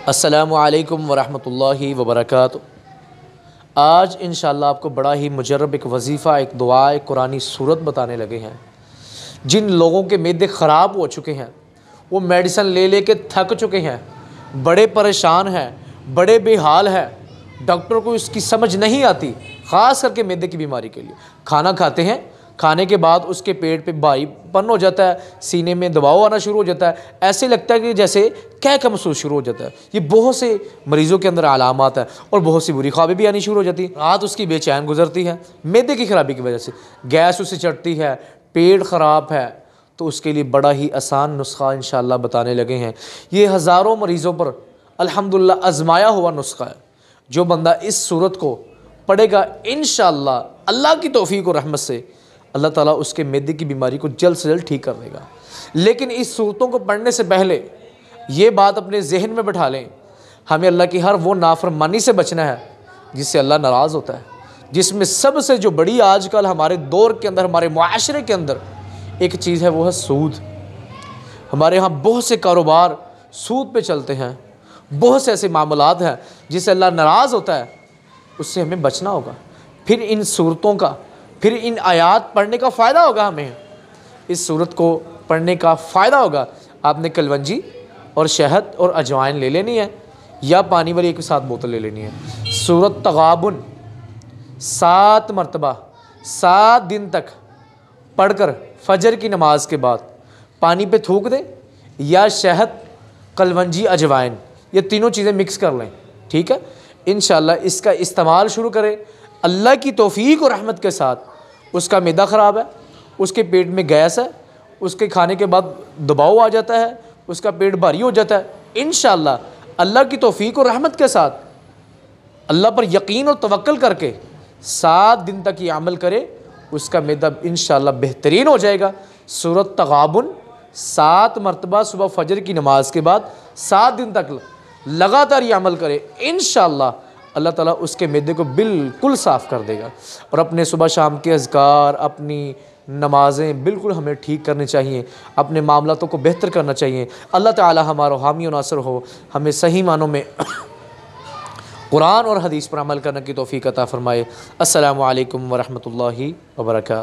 अस्सलामु अलैकुम वरहमतुल्लाहि वबरकातुहू। आज इंशाअल्लाह आपको बड़ा ही मुजर्रब एक वजीफ़ा, एक दुआ, एक कुरानी सूरत बताने लगे हैं। जिन लोगों के मैदे ख़राब हो चुके हैं, वो मेडिसिन ले ले के थक चुके हैं, बड़े परेशान हैं, बड़े बेहाल हैं, डॉक्टर को इसकी समझ नहीं आती, ख़ास करके मैदे की बीमारी के लिए। खाना खाते हैं, खाने के बाद उसके पेट पे भारीपन हो जाता है, सीने में दबाव आना शुरू हो जाता है, ऐसे लगता है कि जैसे क्या का महसूस शुरू हो जाता है। ये बहुत से मरीज़ों के अंदर अलामात है और बहुत सी बुरी ख्वाबें भी आनी शुरू हो जाती हैं। रात उसकी बेचैन गुजरती है मैदे की खराबी की वजह से, गैस उसे चढ़ती है, पेट ख़राब है। तो उसके लिए बड़ा ही आसान नुस्खा इंशाअल्लाह बताने लगे हैं। ये हज़ारों मरीज़ों पर अल्हम्दुलिल्लाह आजमाया हुआ नुस्खा है। जो बंदा इस सूरत को पढ़ेगा इंशाअल्लाह अल्लाह की तौफीक और रहमत से अल्लाह ताला उसके मैदे की बीमारी को जल्द से जल्द ठीक कर देगा। लेकिन इस सूरतों को पढ़ने से पहले ये बात अपने जहन में बैठा लें, हमें अल्लाह की हर वो नाफरमानी से बचना है जिससे अल्लाह नाराज़ होता है। जिसमें सबसे जो बड़ी आजकल हमारे दौर के अंदर, हमारे मुआशरे के अंदर एक चीज़ है, वो है सूद। हमारे यहाँ बहुत से कारोबार सूद पे चलते हैं, बहुत से ऐसे मामलात हैं जिससे अल्लाह नाराज़ होता है, उससे हमें बचना होगा। फिर इन सूरतों का, फिर इन आयात पढ़ने का फ़ायदा होगा। हमें इस सूरत को पढ़ने का फ़ायदा होगा। आपने कलवंजी और शहद और अजवाइन ले लेनी है, या पानी वाली एक साथ बोतल ले लेनी है। सूरत तगाबुन 7 मरतबा 7 दिन तक पढ़कर फजर की नमाज के बाद पानी पे थूक दें, या शहद, कलवंजी, अजवाइन, ये तीनों चीज़ें मिक्स कर लें। ठीक है, इंशाअल्लाह इसका इस्तेमाल शुरू करें। अल्लाह की तौफीक और रहमत के साथ उसका मैदा ख़राब है, उसके पेट में गैस है, उसके खाने के बाद दबाव आ जाता है, उसका पेट भारी हो जाता है, इंशाअल्लाह अल्लाह की तौफीक और रहमत के साथ अल्लाह पर यकीन और तवक्ल करके 7 दिन तक ये अमल करे, उसका मैदा इंशाअल्लाह बेहतरीन हो जाएगा। सूरत तगाबुन 7 मरतबा सुबह फजर की नमाज के बाद 7 दिन तक लगातार ये अमल करे, इंशाअल्लाह अल्लाह ताला उसके मैदे को बिल्कुल साफ़ कर देगा। और अपने सुबह शाम के अज़कार, अपनी नमाज़ें बिल्कुल हमें ठीक करनी चाहिए, अपने मामलातों को बेहतर करना चाहिए। अल्लाह ताला हमारा हामी और नासर हो, हमें सही मानों में कुरान और हदीस पर अमल करने की तौफीक अता फ़रमाए। अस्सलामु अलैकुम वरहमतुल्लाहि वबरकातुहू।